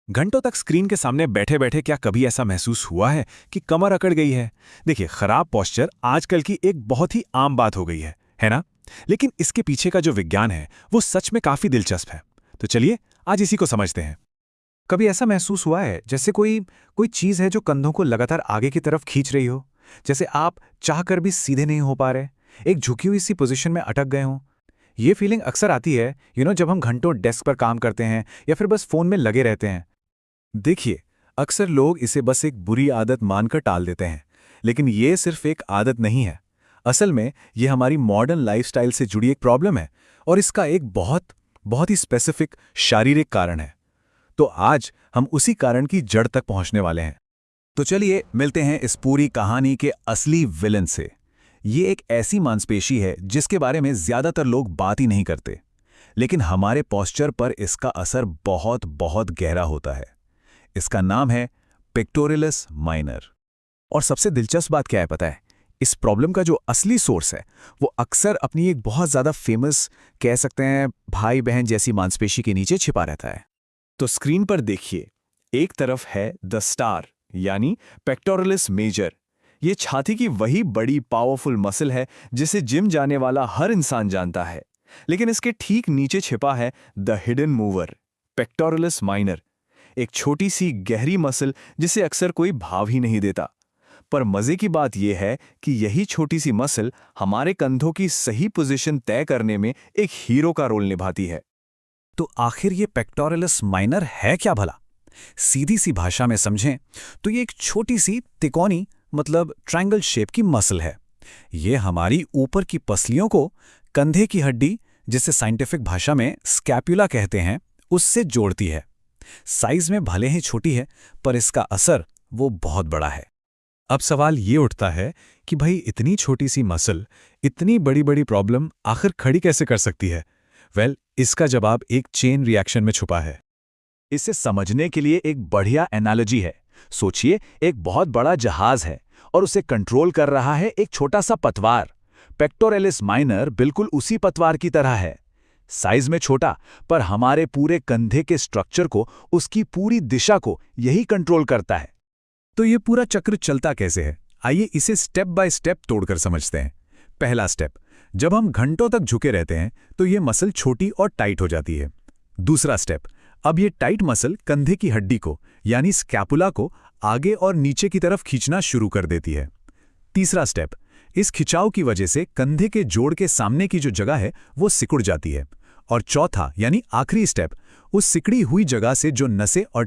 घंटों तक स्क्रीन के सामने बैठे बैठे क्या कभी ऐसा महसूस हुआ है कि कमर अकड़ गई है? देखिए, खराब पोस्चर आजकल की एक बहुत ही आम बात हो गई है ना? लेकिन इसके पीछे का जो विज्ञान है वो सच में काफी दिलचस्प है। तो चलिए आज इसी को समझते हैं। कभी ऐसा महसूस हुआ है जैसे कोई कोई चीज है जो कंधों को लगातार आगे की तरफ खींच रही हो, जैसे आप चाहकर भी सीधे नहीं हो पा रहे, एक झुकी हुई सी पोजीशन में अटक गए हों? ये फीलिंग अक्सर आती है जब हम घंटों डेस्क पर काम करते हैं या फिर बस फोन में लगे रहते हैं। देखिए, अक्सर लोग इसे बस एक बुरी आदत मानकर टाल देते हैं, लेकिन ये सिर्फ एक आदत नहीं है। असल में ये हमारी मॉडर्न लाइफस्टाइल से जुड़ी एक प्रॉब्लम है और इसका एक बहुत बहुत ही स्पेसिफिक शारीरिक कारण है। तो आज हम उसी कारण की जड़ तक पहुंचने वाले हैं। तो चलिए मिलते हैं इस पूरी कहानी के असली विलन से। ये एक ऐसी मांसपेशी है जिसके बारे में ज्यादातर लोग बात ही नहीं करते, लेकिन हमारे पोस्चर पर इसका असर बहुत बहुत गहरा होता है। इसका नाम है पेक्टोरियलिस माइनर। और सबसे दिलचस्प बात क्या है पता है? इस प्रॉब्लम का जो असली सोर्स है वो अक्सर अपनी एक बहुत ज्यादा फेमस, कह सकते हैं भाई बहन जैसी मांसपेशी के नीचे छिपा रहता है। तो स्क्रीन पर देखिए, एक तरफ है द स्टार यानी पेक्टोरियलिस मेजर। ये छाती की वही बड़ी पावरफुल मसल है जिसे जिम जाने वाला हर इंसान जानता है। लेकिन इसके ठीक नीचे छिपा है the hidden mover, pectoralis minor, एक छोटी सी गहरी मसल जिसे अक्सर कोई भाव ही नहीं देता। पर मजे की बात यह है कि यही छोटी सी मसल हमारे कंधों की सही पोजीशन तय करने में एक हीरो का रोल निभाती है। तो आखिर ये पेक्टोरियलिस माइनर है क्या भला? सीधी सी भाषा में समझें तो ये एक छोटी सी तिकोनी, मतलब ट्रायंगल शेप की मसल है। ये हमारी ऊपर की पसलियों को कंधे की हड्डी, जिसे साइंटिफिक भाषा में स्कैपुला कहते हैं, उससे जोड़ती है। साइज में भले ही छोटी है, पर इसका असर वो बहुत बड़ा है। अब सवाल ये उठता है कि भाई इतनी छोटी सी मसल इतनी बड़ी बड़ी प्रॉब्लम आखिर खड़ी कैसे कर सकती है? इसका जवाब एक चेन रिएक्शन में छुपा है। इसे समझने के लिए एक बढ़िया एनालॉजी है। सोचिए, एक बहुत बड़ा जहाज है और उसे कंट्रोल कर रहा है एक छोटा सा पतवार। पेक्टोरियलिस माइनर बिल्कुल उसी पतवार की तरह है, साइज में छोटा, पर हमारे पूरे कंधे के स्ट्रक्चर को, उसकी पूरी दिशा को यही कंट्रोल करता है। तो ये पूरा चक्र चलता कैसे है? आइए इसे स्टेप बाय स्टेप तोड़कर समझते हैं। पहला स्टेप, जब हम घंटों तक झुके रहते हैं तो ये मसल छोटी और टाइट हो जाती है। दूसरा स्टेप, अब ये टाइट मसल कंधे की हड्डी को, यानी स्कैपुला को, आगे और नीचे की तरफ खींचना शुरू कर देती है। तीसरा स्टेप, इस खिंचाव की वजह से कंधे के जोड़ के सामने की जो जगह है वो सिकुड़ जाती है। और चौथा यानी आखिरी स्टेप, उस सिकड़ी हुई जगह से जो नसें और